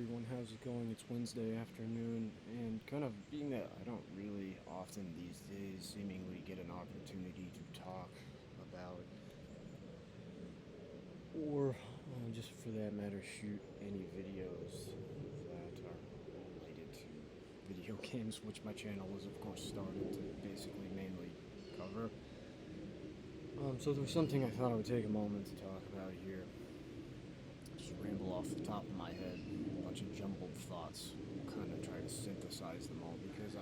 everyone, how's it going? It's Wednesday afternoon, and kind of being that I don't really often these days seemingly get an opportunity to talk about, or just for that matter, shoot any videos that are related to video games, which my channel was, of course, started to basically mainly cover. So there was something I thought I would take a moment to talk about here. Just ramble off the top of my head, a bunch of jumbled thoughts. I'll kind of try to synthesize them all because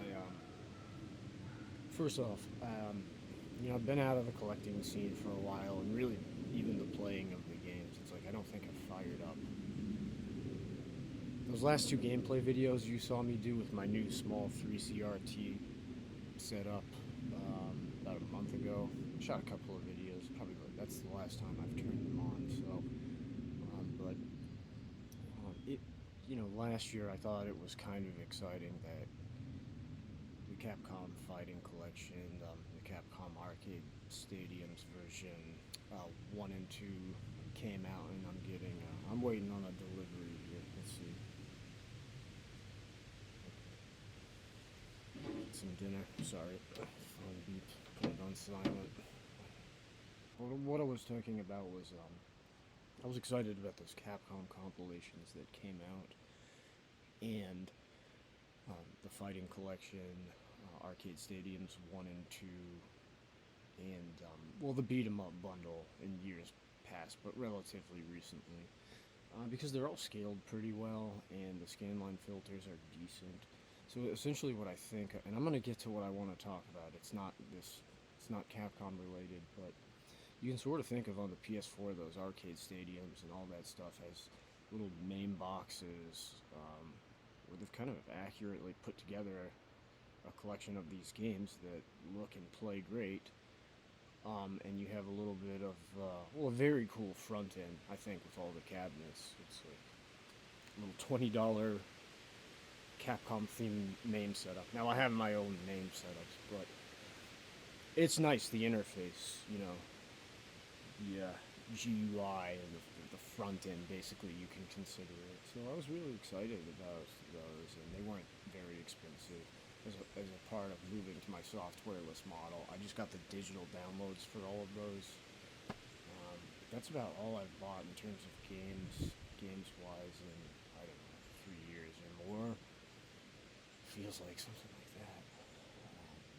first off, I've been out of the collecting scene for a while, and really, even the playing of the games, it's like I don't think I've fired up. Those last two gameplay videos you saw me do with my new small 3CRT setup about a month ago. I shot a couple of videos, probably that's the last time I've turned them on, so. Last year I thought it was kind of exciting that the Capcom Fighting Collection, the Capcom Arcade Stadiums version 1 and 2 came out, and I'm waiting on a delivery here. Let's see. Get some dinner. Sorry. Phone beep. Put it on silent. What I was talking about was, I was excited about those Capcom compilations that came out, and the Fighting Collection, Arcade Stadiums 1 and 2, and, the Beat 'em Up bundle in years past, but relatively recently. Because they're all scaled pretty well, and the scanline filters are decent. So essentially what I think, and I'm going to get to what I want to talk about, it's not Capcom related, but you can sort of think of on the PS4 those arcade stadiums and all that stuff as little main boxes, where they've kind of accurately put together a collection of these games that look and play great. And you have a little bit of, a very cool front end, I think, with all the cabinets. It's like a little $20 Capcom themed name setup. Now I have my own name setups, but it's nice, the interface, the GUI and the front end, basically, you can consider it. So I was really excited about those, and they weren't very expensive. As a part of moving to my softwareless model, I just got the digital downloads for all of those. That's about all I've bought in terms of games-wise, in, I don't know, 3 years or more. Feels like something like that.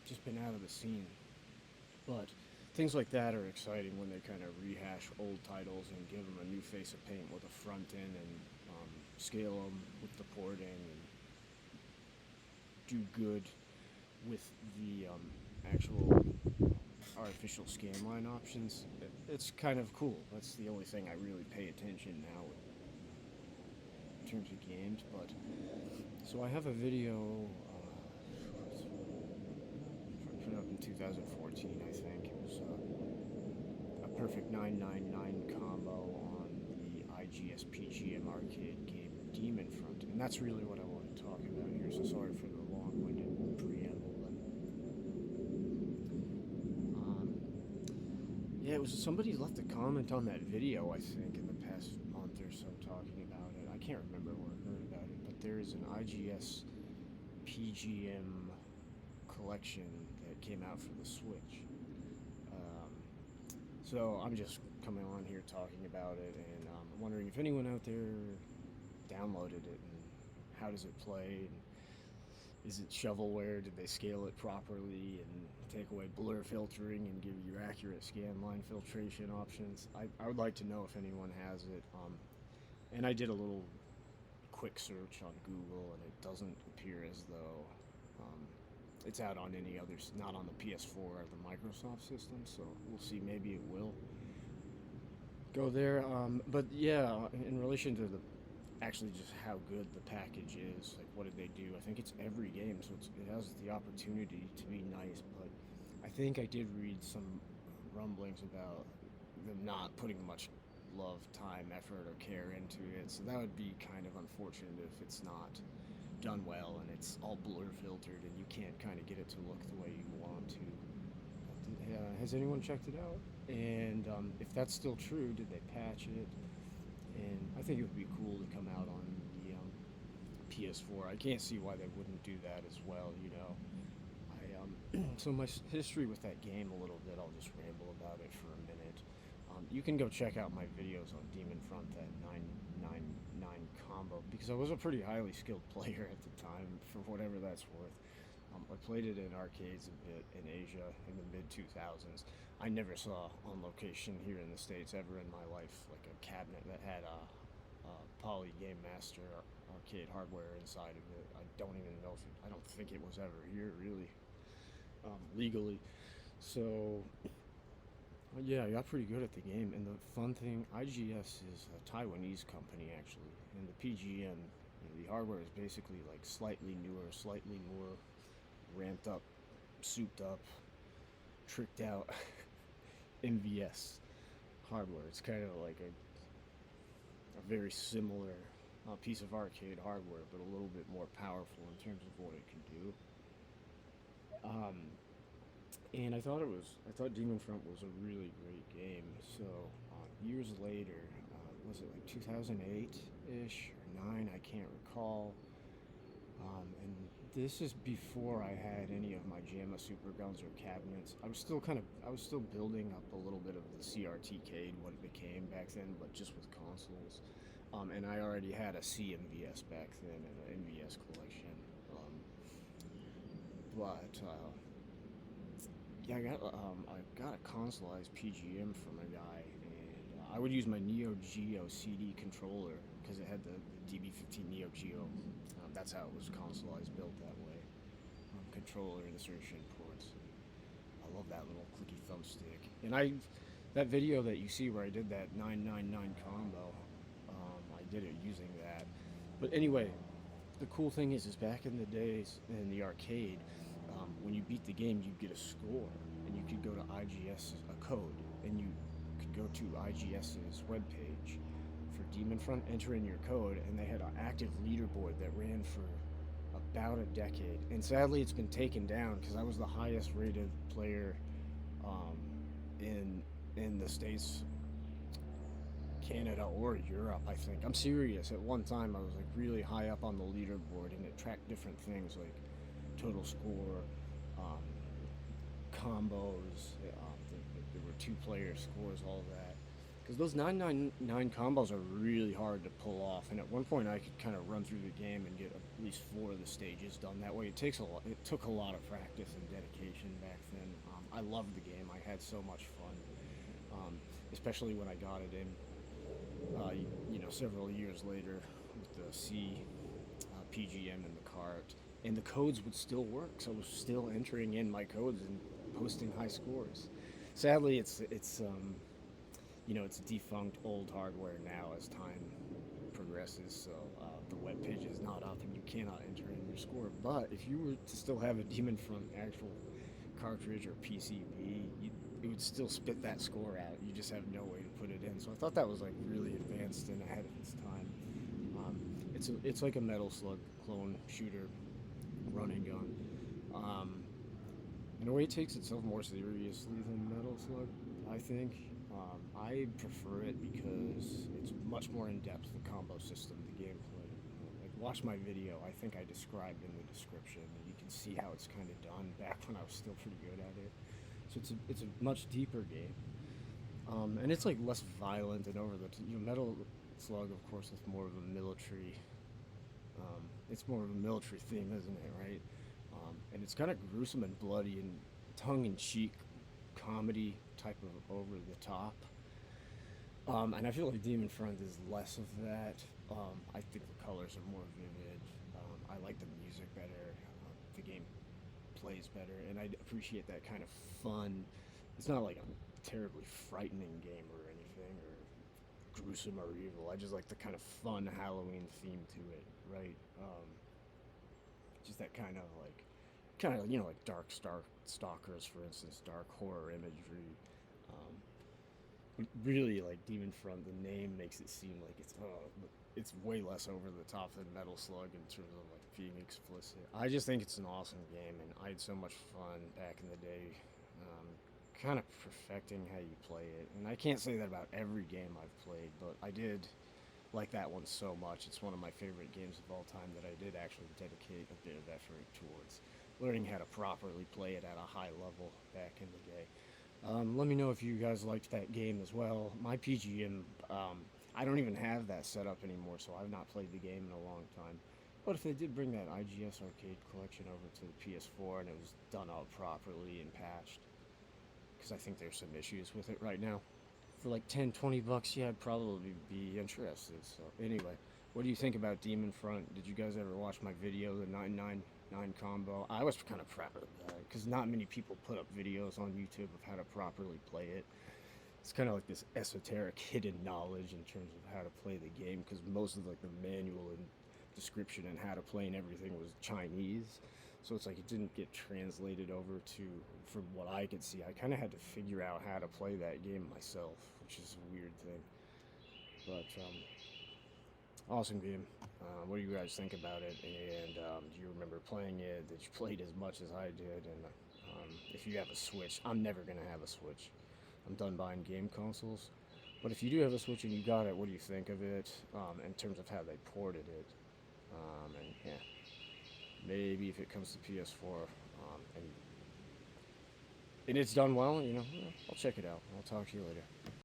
Just been out of the scene. But things like that are exciting when they kind of rehash old titles and give them a new face of paint with a front end, and scale them with the porting, and do good with the actual artificial scanline options. It's kind of cool. That's the only thing I really pay attention now in terms of games. But so I have a video put up in 2014, I think. It was a perfect 999 combo on the IGS PGM arcade game Demon Front, and that's really what I want to talk about here. So sorry for the long-winded preamble, but it was somebody left a comment on that video, I think, in the past month or so, talking about it. I can't remember where I heard about it, but there is an IGS PGM collection that came out for the Switch. So I'm just coming on here talking about it, and wondering if anyone out there downloaded it, and how does it play, and is it shovelware? Did they scale it properly and take away blur filtering and give you accurate scan line filtration options? I would like to know if anyone has it. And I did a little quick search on Google, and it doesn't appear as though it's out on any others, not on the PS4 or the Microsoft system, so we'll see. Maybe it will go there. But yeah, in relation to the actually just how good the package is, like what did they do? I think it's every game, so it has the opportunity to be nice, but I think I did read some rumblings about them not putting much love, time, effort, or care into it, so that would be kind of unfortunate if it's not done well and it's all blur filtered and you can't kind of get it to look the way you want to. Has anyone checked it out? And if that's still true, did they patch it? And I think it would be cool to come out on PS4. I can't see why they wouldn't do that as well, you know. So my history with that game a little bit, I'll just ramble about it for a minute. You can go check out my videos on Demon Front, that 999 combo, because I was a pretty highly skilled player at the time, for whatever that's worth. I played it in arcades a bit in Asia in the mid 2000s. I never saw on location here in the States ever in my life like a cabinet that had a Poly Game Master arcade hardware inside of it. I don't even know if I don't think it was ever here really, legally. So yeah, I got pretty good at the game. And the fun thing, IGS is a Taiwanese company actually, and the PGM, the hardware is basically like slightly newer, slightly more ramped up, souped up, tricked out MVS hardware. It's kind of like a very similar piece of arcade hardware, but a little bit more powerful in terms of what it can do. Um, and I thought Demon Front was a really great game. So years later, was it like 2008-ish or 9? I can't recall. And this is before I had any of my JAMA Super Guns or cabinets. I was still building up a little bit of the CRTcade, what it became back then, but just with consoles. And I already had a CMVS back then and an NVS collection. But yeah, I got a consoleized PGM from a guy, and I would use my Neo Geo CD controller because it had the DB15 Neo Geo. That's how it was consoleized, built that way. Controller insertion ports. I love that little clicky thumbstick. And that video that you see where I did that 999 combo, I did it using that. But anyway, the cool thing is back in the days in the arcade, when you beat the game, you'd get a score, and you could go to IGS, a code, and you could go to IGS's webpage for Demon Front, enter in your code, and they had an active leaderboard that ran for about a decade. And sadly, it's been taken down because I was the highest rated player in the States, Canada, or Europe, I think. I'm serious. At one time, I was like really high up on the leaderboard, and it tracked different things like total score, combos. There were two-player scores, all that. Because those 999 combos are really hard to pull off, and at one point I could kind of run through the game and get at least 4 of the stages done that way. It took a lot of practice and dedication back then. I loved the game. I had so much fun, especially when I got it in. Several years later with the C PGM in the cart, and the codes would still work, so I was still entering in my codes and posting high scores. Sadly, it's defunct old hardware now as time progresses, so the web page is not up and you cannot enter in your score. But if you were to still have a Demon Front actual cartridge or PCB, it would still spit that score out. You just have no way to put it in. So I thought that was like really advanced and ahead of its time. It's like a Metal Slug clone shooter, running gun. In a way, it takes itself more seriously than Metal Slug, I think. I prefer it because it's much more in depth, the combo system, the gameplay. Like, watch my video. I think I described in the description. You can see how it's kind of done back when I was still pretty good at it. So it's a much deeper game, and it's like less violent and over the Metal Slug, of course, is more of a military. It's more of a military theme, isn't it? Right? And it's kind of gruesome and bloody and tongue-in-cheek comedy type of over the top. And I feel like Demon Front is less of that. I think the colors are more vivid. I like the music better. The game plays better, and I appreciate that kind of fun. It's not like a terribly frightening game or anything, or gruesome or evil. I just like the kind of fun Halloween theme to it, right? Just that kind of like dark stalkers, for instance, dark horror imagery. Really, like Demon Front, the name makes it seem like it's way less over the top than Metal Slug in terms of like being explicit. I just think it's an awesome game, and I had so much fun back in the day, kind of perfecting how you play it. And I can't say that about every game I've played, but I did like that one so much. It's one of my favorite games of all time that I did actually dedicate a bit of effort towards learning how to properly play it at a high level back in the day. Let me know if you guys liked that game as well. My PGM, I don't even have that set up anymore, so I've not played the game in a long time. But if they did bring that IGS arcade collection over to the PS4 and it was done up properly and patched, because I think there's some issues with it right now, for like 10, 20 bucks, yeah, I'd probably be interested. So anyway, what do you think about Demon Front? Did you guys ever watch my video, the 999 combo? I was kind of proud of that because not many people put up videos on YouTube of how to properly play it. It's kind of like this esoteric hidden knowledge in terms of how to play the game because most of like the manual and description and how to play and everything was Chinese. So it's like it didn't get translated over to, from what I could see, I kind of had to figure out how to play that game myself, which is a weird thing. But awesome game. What do you guys think about it? And do you remember playing it? Did you play it as much as I did? And if you have a Switch, I'm never gonna have a Switch. I'm done buying game consoles. But if you do have a Switch and you got it, what do you think of it in terms of how they ported it? And yeah, maybe if it comes to PS4 and it's done well, I'll check it out. I'll talk to you later.